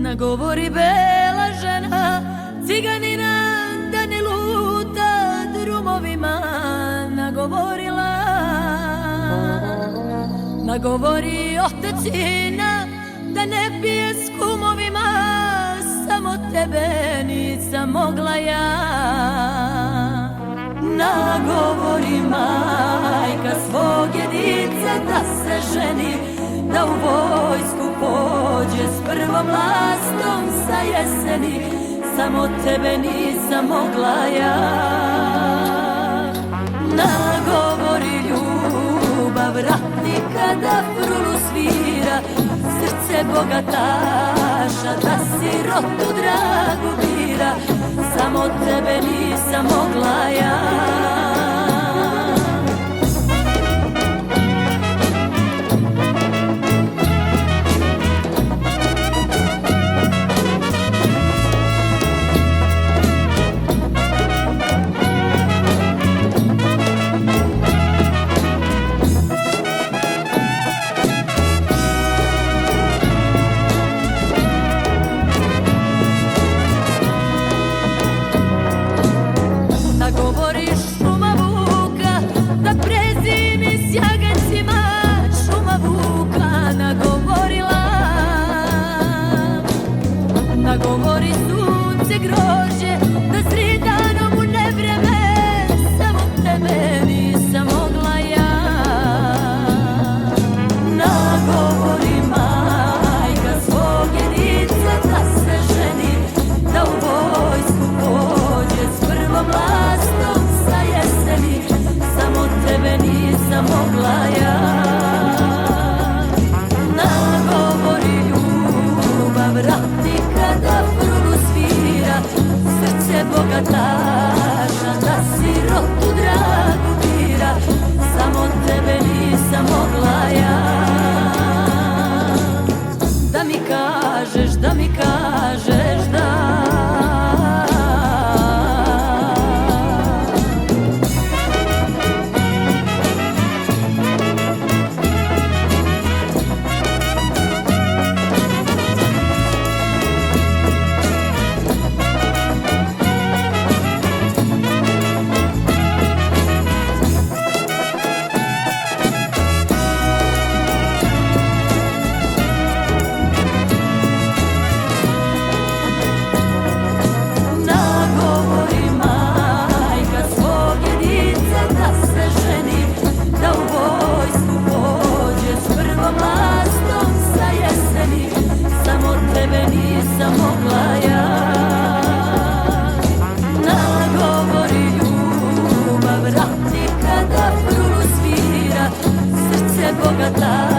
Nagovori bela žena, ciganina, da ne luta drumovima. Nagovori otecina, da ne pije s kumovima. Samo tebe nisam mogla ja. Nagovori majka svog jedica da se ženi, da u vojsku pođe s prvom lastom sa jeseni. Samo tebe nisam mogla ja. Nagovori ljubav ratnika da frulu svira, srce bogataša da sirotu dragu bira. Samo tebe nisam mogla ja. Nagovoriš šuma vuka, da prezimi s jagancima. Šuma vuka nagovorila. Nagovori sunce grožđe, da zri danom u nevreme. Samo tebe nisam mogla ja. Nagovori majka svog jedica da se ženi, da u vojsku pođe s prvom lastom sa jeseni. Samo tebe nisam mogla ja. Nagovori ljubav ratnika da frulu svira, srce bogataša da sirotu dragu bira. Samo tebe nisam mogla ja. Da mi kažeš, da mi kažeš da. Nisam mogla ja. Nagovori ljubav ratnika da frulu svira, srce bogata